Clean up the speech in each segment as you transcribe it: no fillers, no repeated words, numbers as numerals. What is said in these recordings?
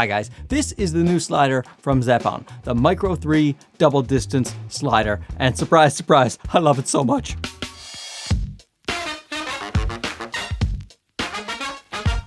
Hi guys, this is the new slider from Zeapon, the Micro 3 double distance slider, and surprise, surprise, I love it so much.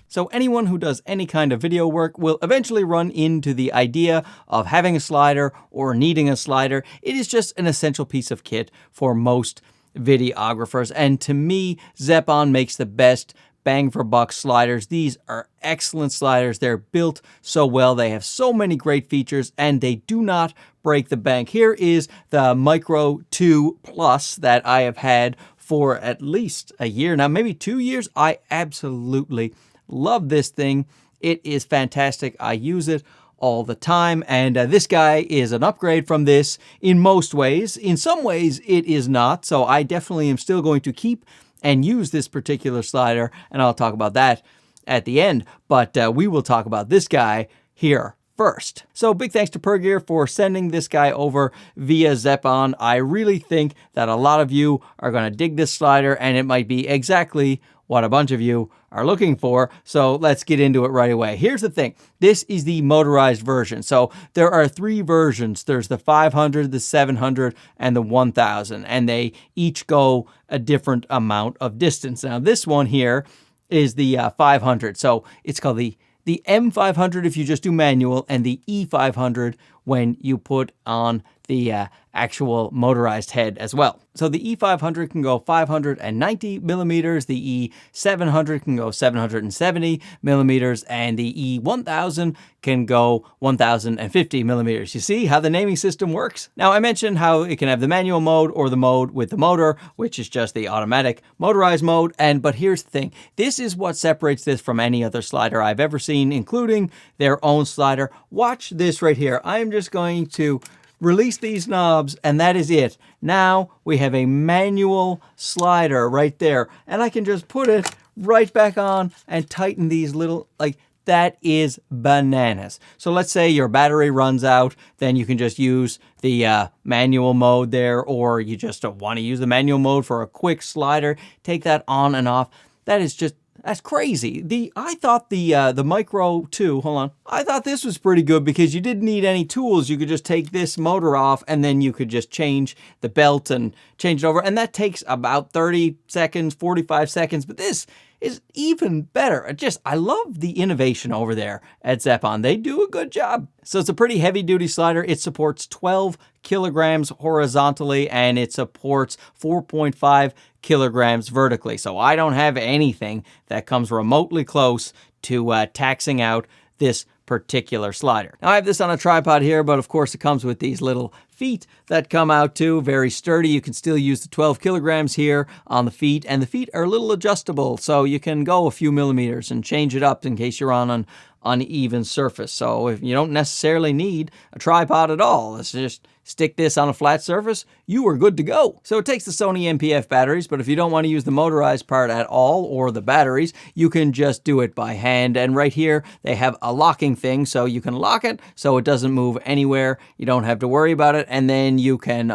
So anyone who does any kind of video work will eventually run into the idea of having a slider or needing a slider. It is just an essential piece of kit for most videographers, and to me, Zeapon makes the best bang for buck sliders. These are excellent sliders. They're built so well. They have so many great features and they do not break the bank. Here is the Micro 2 Plus that I have had for at least a year now, maybe 2 years. I absolutely love this thing. It is fantastic. I use it all the time, and this guy is an upgrade from this in most ways. In some ways it is not, so I definitely am still going to keep and use this particular slider, and I'll talk about that at the end, but we will talk about this guy here first. So big thanks to PerGear for sending this guy over via Zeapon. I really think that a lot of you are going to dig this slider, and it might be exactly what a bunch of you are looking for. So let's get into it right away. Here's the thing. This is the motorized version. So there are 3 versions. There's the 500, the 700, and the 1000, and they each go a different amount of distance. Now this one here is the 500. So it's called the M500 if you just do manual, and the E500 when you put on the actual motorized head as well. So the E500 can go 590 millimeters, the E700 can go 770 millimeters, and the E1000 can go 1050 millimeters. You see how the naming system works? Now I mentioned how it can have the manual mode or the mode with the motor, which is just the automatic motorized mode. But here's the thing. This is what separates this from any other slider I've ever seen, including their own slider. Watch this right here. I'm just going to release these knobs, and that is it. Now we have a manual slider right there, and I can just put it right back on and tighten these little, like, that is bananas. So let's say your battery runs out, then you can just use the manual mode there, or you just don't want to use the manual mode for a quick slider. Take that on and off. That is just, that's crazy. I thought the Micro 2, hold on. I thought this was pretty good because you didn't need any tools. You could just take this motor off and then you could just change the belt and change it over. And that takes about 30 seconds, 45 seconds. But this is even better. I love the innovation over there at Zeapon. They do a good job. So it's a pretty heavy duty slider. It supports 12 kilograms horizontally and it supports 4.5 kilograms vertically. So I don't have anything that comes remotely close to taxing out this particular slider. Now I have this on a tripod here, but of course it comes with these little feet that come out too, very sturdy. You can still use the 12 kilograms here on the feet, and the feet are a little adjustable, so you can go a few millimeters and change it up in case you're on an uneven surface. So if you don't necessarily need a tripod at all, let's just stick this on a flat surface, you are good to go. So it takes the Sony NPF batteries, but if you don't want to use the motorized part at all or the batteries, you can just do it by hand. And right here, they have a locking thing, so you can lock it so it doesn't move anywhere. You don't have to worry about it. And then you can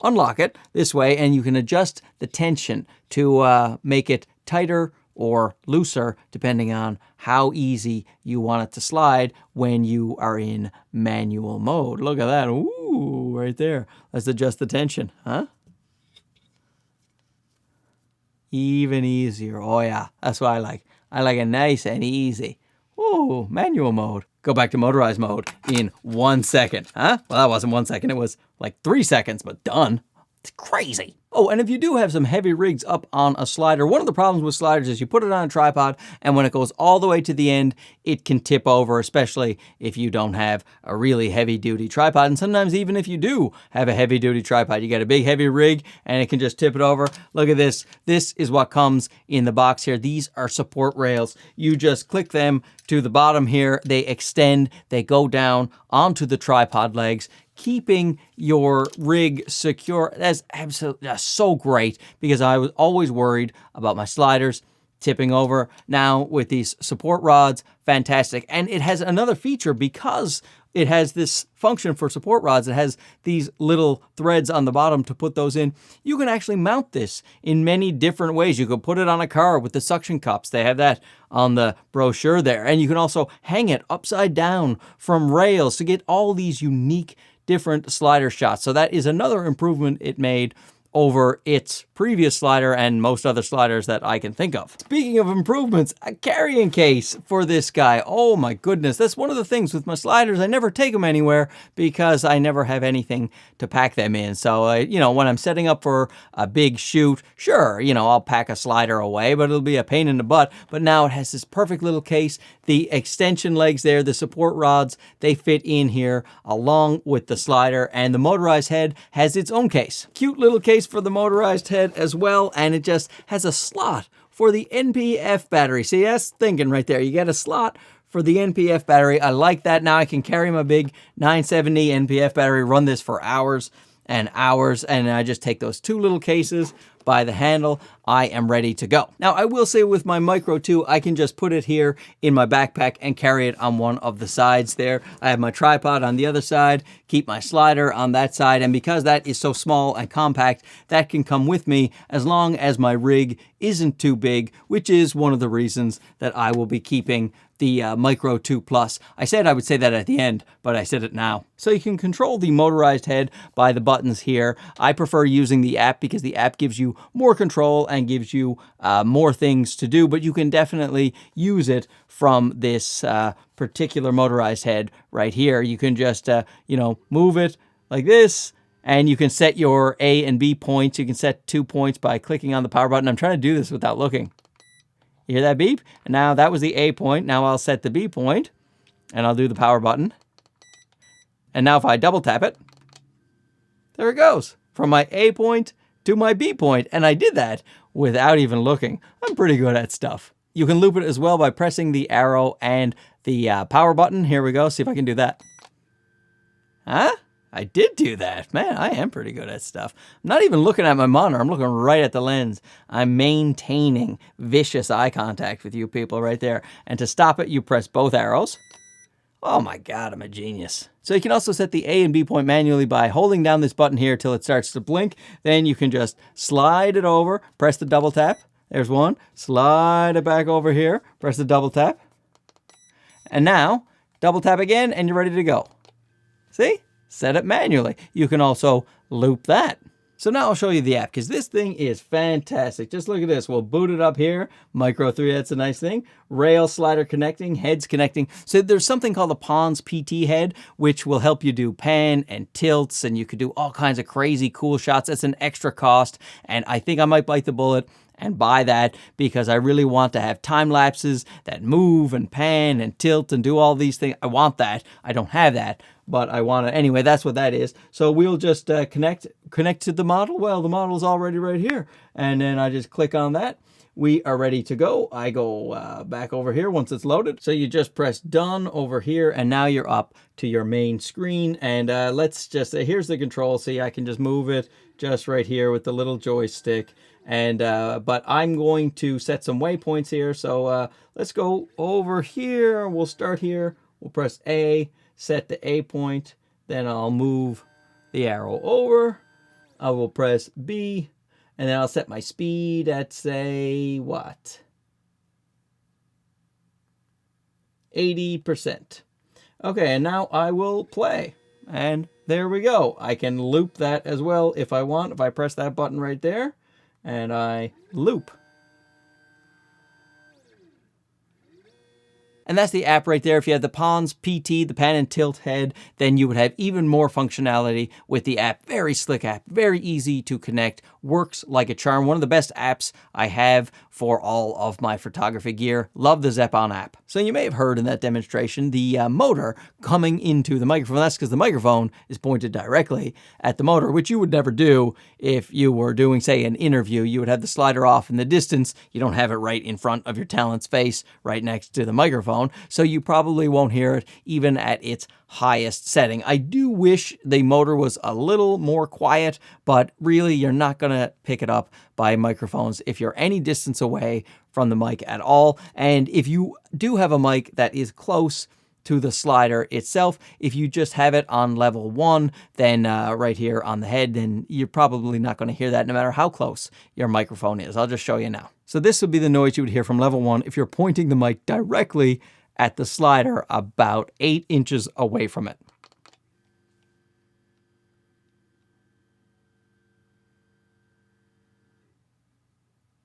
unlock it this way, and you can adjust the tension to make it tighter or looser depending on how easy you want it to slide when you are in manual mode. Look at that. Ooh, right there. Let's adjust the tension, huh? Even easier. Oh yeah, that's what I like. I like it nice and easy. Ooh, manual mode. Go back to motorized mode in 1 second, huh? Well, that wasn't 1 second. It was like 3 seconds, but done. It's crazy. Oh, and if you do have some heavy rigs up on a slider, one of the problems with sliders is you put it on a tripod, and when it goes all the way to the end, it can tip over, especially if you don't have a really heavy-duty tripod. And sometimes even if you do have a heavy-duty tripod, you got a big, heavy rig, and it can just tip it over. Look at this. This is what comes in the box here. These are support rails. You just click them to the bottom here. They extend. They go down onto the tripod legs, keeping your rig secure. That's absolutely so great, because I was always worried about my sliders tipping over. Now with these support rods, fantastic. And it has another feature because it has this function for support rods. It has these little threads on the bottom to put those in. You can actually mount this in many different ways. You could put it on a car with the suction cups. They have that on the brochure there. And you can also hang it upside down from rails to get all these unique different slider shots. So that is another improvement it made over its previous slider and most other sliders that I can think of. Speaking of improvements, a carrying case for this guy. Oh my goodness, that's one of the things with my sliders. I never take them anywhere because I never have anything to pack them in. So, you know, when I'm setting up for a big shoot, sure, you know, I'll pack a slider away, but it'll be a pain in the butt. But now it has this perfect little case. The extension legs there, the support rods, they fit in here along with the slider, and the motorized head has its own case. Cute little case for the motorized head as well, and it just has a slot for the NPF battery. See, that's thinking right there. You get a slot for the NPF battery. I like that. Now I can carry my big 970 NPF battery, run this for hours and hours, and I just take those two little cases by the handle. I am ready to go. Now, I will say with my Micro 2, I can just put it here in my backpack and carry it on one of the sides there. I have my tripod on the other side, keep my slider on that side, and because that is so small and compact, that can come with me as long as my rig isn't too big, which is one of the reasons that I will be keeping the Micro 2 Plus. I said I would say that at the end, but I said it now. So you can control the motorized head by the buttons here. I prefer using the app because the app gives you more control and gives you more things to do, but you can definitely use it from this particular motorized head right here. You can just, you know, move it like this, and you can set your A and B points. You can set 2 points by clicking on the power button. I'm trying to do this without looking. You hear that beep? And now that was the A point. Now I'll set the B point, and I'll do the power button. And now if I double tap it, there it goes. From my A point to my B point. And I did that without even looking. I'm pretty good at stuff. You can loop it as well by pressing the arrow and the power button. Here we go. See if I can do that. Huh? I did do that. Man, I am pretty good at stuff. I'm not even looking at my monitor. I'm looking right at the lens. I'm maintaining vicious eye contact with you people right there. And to stop it, you press both arrows. Oh my God, I'm a genius. So you can also set the A and B point manually by holding down this button here till it starts to blink. Then you can just slide it over, press the double tap. There's one. Slide it back over here, press the double tap. And now, double tap again, and you're ready to go. See? Set it manually. You can also loop that. So now I'll show you the app because this thing is fantastic. Just look at this. We'll boot it up here. Micro 3, that's a nice thing. Rail slider connecting, heads connecting. So there's something called the PMPST head, which will help you do pan and tilts, and you could do all kinds of crazy cool shots. That's an extra cost, and I think I might bite the bullet and buy that because I really want to have time lapses that move and pan and tilt and do all these things. I want that. I don't have that, but I want it. Anyway, that's what that is. So we'll just connect to the model. Well, the model is already right here. And then I just click on that. We are ready to go. I go back over here once it's loaded. So you just press done over here, and now you're up to your main screen. And let's just, here's the control. See, I can just move it just right here with the little joystick. And but I'm going to set some waypoints here. So let's go over here. We'll start here. We'll press A, set the A point. Then I'll move the arrow over. I will press B. And then I'll set my speed at, say, what? 80%. Okay, and now I will play. And there we go. I can loop that as well if I want. If I press that button right there, and I loop. And that's the app right there. If you had the PMPST, the pan and tilt head, then you would have even more functionality with the app. Very slick app, very easy to connect, works like a charm. One of the best apps I have for all of my photography gear. Love the Zeapon app. So you may have heard in that demonstration the motor coming into the microphone. That's because the microphone is pointed directly at the motor, which you would never do if you were doing, say, an interview. You would have the slider off in the distance. You don't have it right in front of your talent's face, right next to the microphone. microphone, so you probably won't hear it even at its highest setting. I do wish the motor was a little more quiet, but really you're not going to pick it up by microphones if you're any distance away from the mic at all. And if you do have a mic that is close to the slider itself, if you just have it on level 1, then right here on the head, then you're probably not going to hear that no matter how close your microphone is. I'll just show you now. So this would be the noise you would hear from level 1 if you're pointing the mic directly at the slider about 8 inches away from it.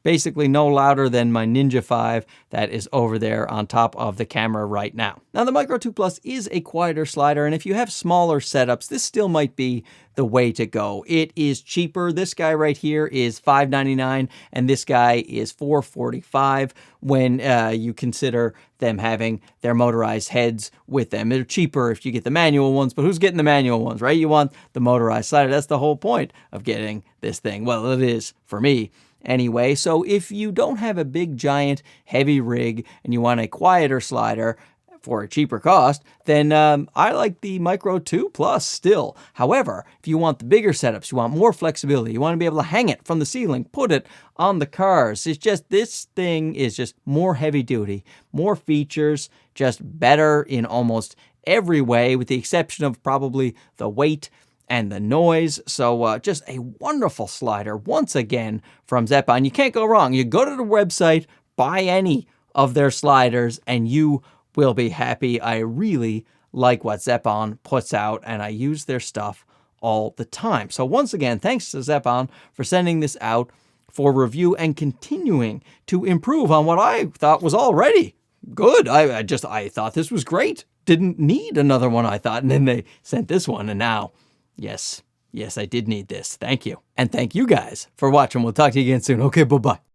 Basically no louder than my Ninja 5 that is over there on top of the camera right now. Now the Micro 2 Plus is a quieter slider, and if you have smaller setups, this still might be the way to go. It is cheaper. This guy right here is $599 and this guy is $445 when you consider them having their motorized heads with them. They're cheaper if you get the manual ones, but who's getting the manual ones, right? You want the motorized slider. That's the whole point of getting this thing. Well, it is for me. Anyway, so if you don't have a big, giant, heavy rig and you want a quieter slider for a cheaper cost, then I like the Micro 2 Plus still. However, if you want the bigger setups, you want more flexibility, you want to be able to hang it from the ceiling, put it on the cars. It's just, this thing is just more heavy duty, more features, just better in almost every way, with the exception of probably the weight and the noise. So just a wonderful slider once again from Zeapon. You can't go wrong. You go to the website, buy any of their sliders, and you will be happy. I really like what Zeapon puts out, and I use their stuff all the time. So once again, thanks to Zeapon for sending this out for review and continuing to improve on what I thought was already good. I thought this was great. Didn't need another one, I thought, and then they sent this one, and now yes, I did need this. Thank you. And thank you guys for watching. We'll talk to you again soon. Okay, bye-bye.